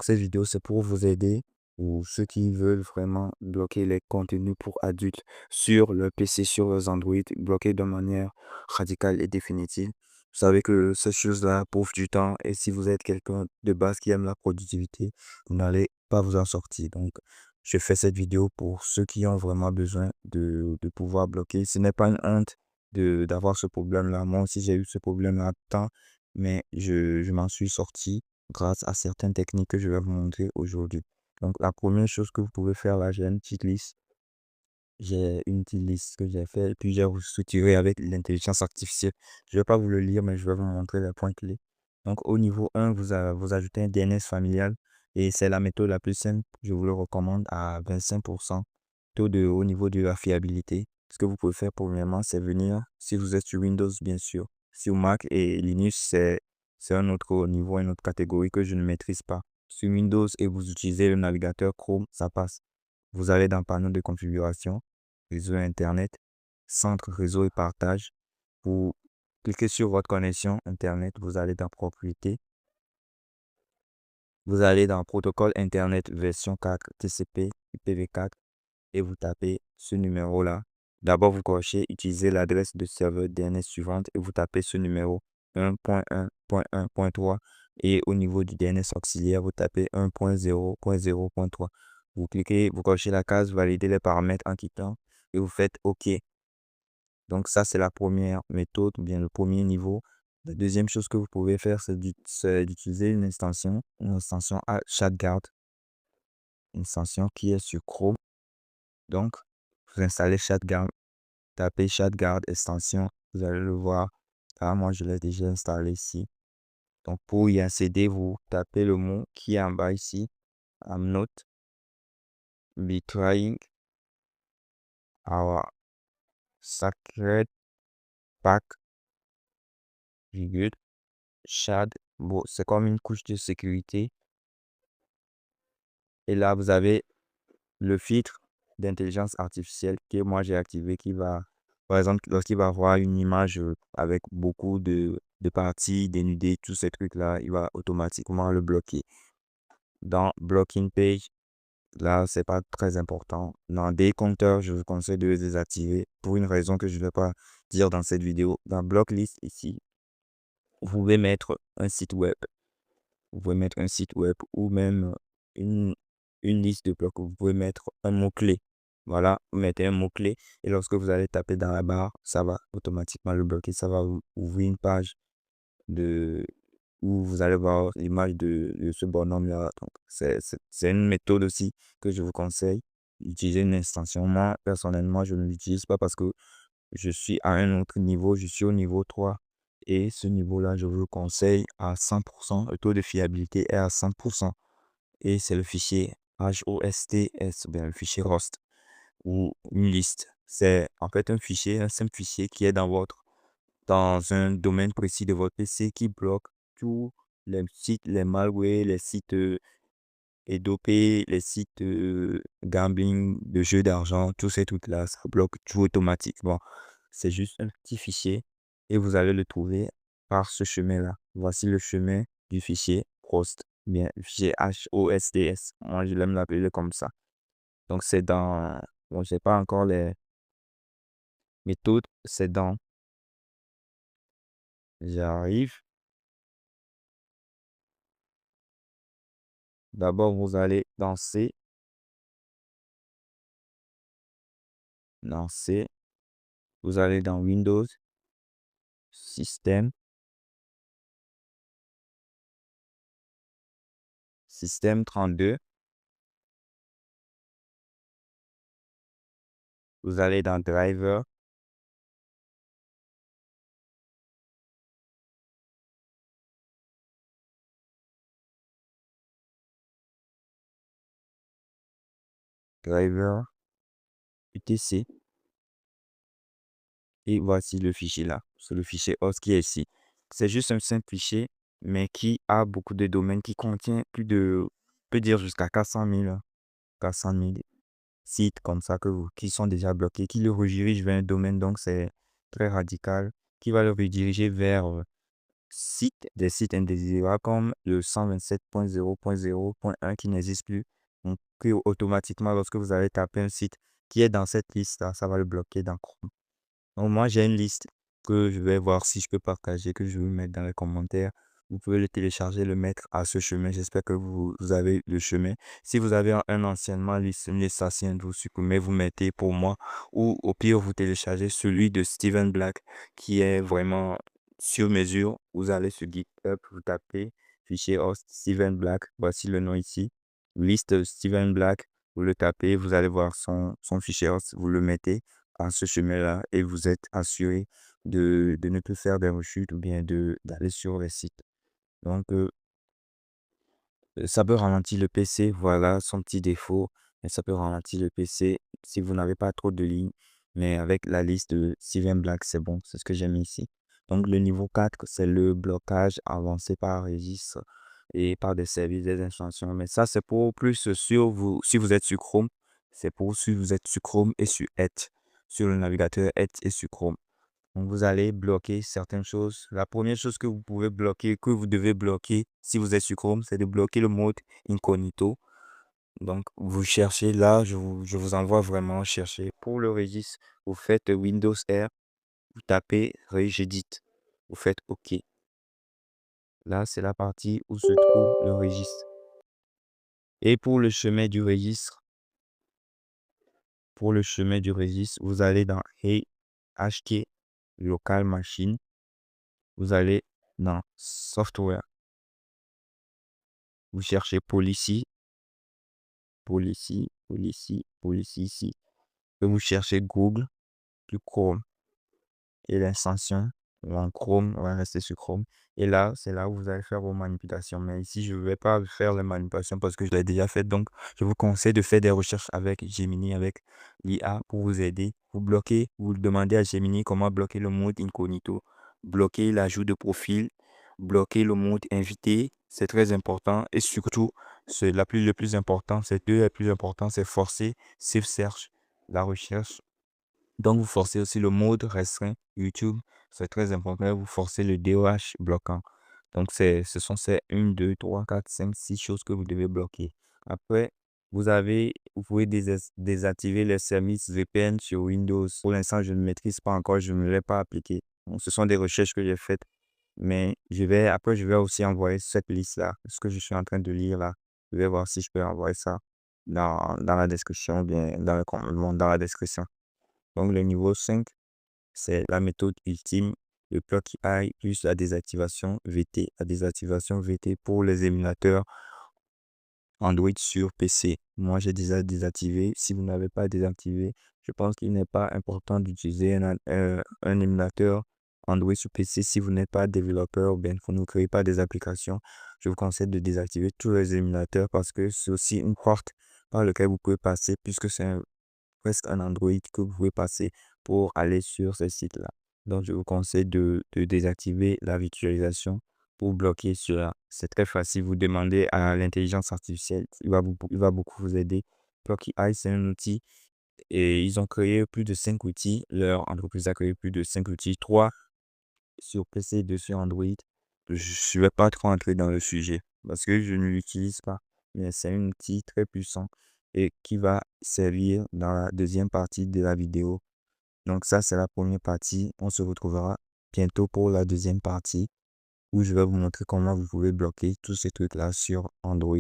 cette vidéo, c'est pour vous aider ou ceux qui veulent vraiment bloquer les contenus pour adultes sur le PC, sur les Android, bloquer de manière radicale et définitive. Vous savez que ces choses-là bouffent du temps et si vous êtes quelqu'un de base qui aime la productivité, vous n'allez pas vous en sortir. Donc, je fais cette vidéo pour ceux qui ont vraiment besoin de pouvoir bloquer. Ce n'est pas une honte d'avoir ce problème-là. Moi aussi, j'ai eu ce problème-là temps, mais je m'en suis sorti grâce à certaines techniques que je vais vous montrer aujourd'hui. Donc, la première chose que vous pouvez faire là, j'ai une petite liste. J'ai une petite liste que j'ai fait, puis j'ai structuré avec l'intelligence artificielle. Je ne vais pas vous le lire, mais je vais vous montrer les points clés. Donc, au niveau 1, vous ajoutez un DNS familial et c'est la méthode la plus simple. Je vous le recommande à 25% au niveau de la fiabilité. Ce que vous pouvez faire premièrement, c'est venir, si vous êtes sur Windows, bien sûr, sur Mac et Linux, c'est un autre niveau, une autre catégorie que je ne maîtrise pas. Sur Windows et vous utilisez le navigateur Chrome, ça passe. Vous allez dans panneau de configuration, réseau Internet, centre réseau et partage. Vous cliquez sur votre connexion Internet, vous allez dans propriété, vous allez dans protocole Internet version 4 TCP IPv4 et vous tapez ce numéro-là. D'abord, vous cochez utiliser l'adresse de serveur DNS suivante et vous tapez ce numéro 1.1.1.3 et au niveau du DNS auxiliaire, vous tapez 1.0.0.3. Vous cliquez, vous cochez la case, valider les paramètres en quittant et vous faites OK. Donc ça, c'est la première méthode ou bien le premier niveau. La deuxième chose que vous pouvez faire, c'est d'utiliser une extension à ChatGuard, une extension qui est sur Chrome. Donc, vous installez ChatGuard, tapez ChatGuard extension, vous allez le voir. Ah, moi, je l'ai déjà installé ici. Donc, pour y accéder, vous tapez le mot qui est en bas ici. I'm not be trying our sacred pack, virgule, Shad. Bon, c'est comme une couche de sécurité. Et là, vous avez le filtre d'intelligence artificielle que moi j'ai activé qui va, par exemple, lorsqu'il va voir une image avec beaucoup de parties dénudées, tous ces trucs-là, il va automatiquement le bloquer. Dans Blocking Page, là, c'est pas très important. Dans des compteurs, je vous conseille de les désactiver pour une raison que je ne vais pas dire dans cette vidéo. Dans Blocklist, ici, vous pouvez mettre un site web. Vous pouvez mettre un site web ou même une, une liste de blocs. Vous pouvez mettre un mot-clé. Voilà, vous mettez un mot-clé et lorsque vous allez taper dans la barre, ça va automatiquement le bloquer. Ça va vous ouvrir une page de, où vous allez voir l'image de ce bonhomme-là. Donc, c'est une méthode aussi que je vous conseille. Utiliser une extension. Moi, personnellement, je ne l'utilise pas parce que je suis à un autre niveau. Je suis au niveau 3. Et ce niveau-là, je vous le conseille à 100%. Le taux de fiabilité est à 100%. Et c'est le fichier HOSTS, ou bien le fichier ROST ou une liste. C'est en fait un fichier, un simple fichier qui est dans un domaine précis de votre PC qui bloque tous les sites, les malwares, les sites dopés, les sites gambling, de jeux d'argent, tous ces trucs-là, ça bloque tout automatiquement. C'est juste un petit fichier et vous allez le trouver par ce chemin-là. Voici le chemin du fichier host, bien, le fichier HOSTS. Moi, je l'aime l'appeler comme ça. Donc, c'est dans, bon, je sais pas encore les méthodes, c'est dans, j'arrive. D'abord, vous allez dans C, vous allez dans Windows, système 32. Vous allez dans driver, driver, UTC. Et voici le fichier là. C'est le fichier host qui est ici. C'est juste un simple fichier, mais qui a beaucoup de domaines, qui contient plus de, on peut dire jusqu'à 400 000 sites comme ça qui sont déjà bloqués, qui le redirigent vers un domaine. Donc, c'est très radical, qui va le rediriger vers des sites indésirables comme le 127.0.0.1 qui n'existe plus. Donc, que automatiquement, lorsque vous allez taper un site qui est dans cette liste-là, ça va le bloquer dans Chrome. Donc, moi, j'ai une liste que je vais voir si je peux partager, que je vais mettre dans les commentaires. Vous pouvez le télécharger, le mettre à ce chemin. J'espère que vous avez le chemin. Si vous avez un anciennement liste, une liste ancienne, vous supprimez, vous mettez pour moi. Ou au pire, vous téléchargez celui de Steven Black qui est vraiment sur mesure. Vous allez sur GitHub, vous tapez fichier host Steven Black. Voici le nom ici. Liste Steven Black. Vous le tapez, vous allez voir son fichier host, vous le mettez à ce chemin-là et vous êtes assuré de ne plus faire des rechutes ou bien d'aller sur les sites. Donc, ça peut ralentir le PC, voilà son petit défaut, mais ça peut ralentir le PC si vous n'avez pas trop de lignes. Mais avec la liste de Steven Black, c'est bon, c'est ce que j'ai mis ici. Donc, le niveau 4, c'est le blocage avancé par registre et par des services, des extensions. Mais ça, c'est pour plus sur vous, si vous êtes sur Chrome, c'est pour si vous êtes sur Chrome et sur Edge, sur le navigateur Edge et sur Chrome. Donc, vous allez bloquer certaines choses. La première chose que vous pouvez bloquer, que vous devez bloquer si vous êtes sur Chrome, c'est de bloquer le mode incognito. Donc, vous cherchez là, je vous envoie vraiment chercher. Pour le registre, vous faites Windows R, vous tapez Regedit. Vous faites OK. Là, c'est la partie où se trouve le registre. Et pour le chemin du registre, vous allez dans HK Local Machine. Vous allez dans Software. Vous cherchez Policy ici. Et vous cherchez Google, puis Chrome. Et l'extension, en Chrome, on va rester sur Chrome. Et là, c'est là où vous allez faire vos manipulations. Mais ici, je ne vais pas faire les manipulations parce que je l'ai déjà fait. Donc, je vous conseille de faire des recherches avec Gemini, avec l'IA pour vous aider. Vous bloquez, vous demandez à Gemini comment bloquer le mode incognito, bloquer l'ajout de profil, bloquer le mode invité. C'est très important. Et surtout, le plus important, c'est le plus important, c'est forcer Safe Search, la recherche. Donc, vous forcez aussi le mode restreint YouTube. C'est très important. Vous forcez le DOH bloquant. Donc, ce sont ces 1, 2, 3, 4, 5, 6 choses que vous devez bloquer. Après, vous pouvez désactiver les services VPN sur Windows. Pour l'instant, je ne maîtrise pas encore. Je ne l'ai pas appliqué. Donc, ce sont des recherches que j'ai faites. Mais après, je vais aussi envoyer cette liste-là. Ce que je suis en train de lire là. Je vais voir si je peux envoyer ça dans la description, bien dans la description. Donc, le niveau 5, c'est la méthode ultime, le Plug AI plus la désactivation VT. La désactivation VT pour les émulateurs Android sur PC. Moi, j'ai déjà désactivé. Si vous n'avez pas désactivé, je pense qu'il n'est pas important d'utiliser un émulateur Android sur PC si vous n'êtes pas développeur ou bien vous ne créez pas des applications. Je vous conseille de désactiver tous les émulateurs parce que c'est aussi une porte par laquelle vous pouvez passer puisque c'est presque un Android que vous pouvez passer pour aller sur ce site-là. Donc, je vous conseille de désactiver la virtualisation pour bloquer cela. C'est très facile. Vous demandez à l'intelligence artificielle. Il va beaucoup vous aider. Plucky Eye, c'est un outil et ils ont créé plus de 5 outils. Leur entreprise a créé plus de 5 outils. 3 sur PC, 2 sur Android. Je ne vais pas trop entrer dans le sujet parce que je ne l'utilise pas. Mais c'est un outil très puissant et qui va servir dans la deuxième partie de la vidéo. Donc ça, c'est la première partie. On se retrouvera bientôt pour la deuxième partie où je vais vous montrer comment vous pouvez bloquer tous ces trucs-là sur Android.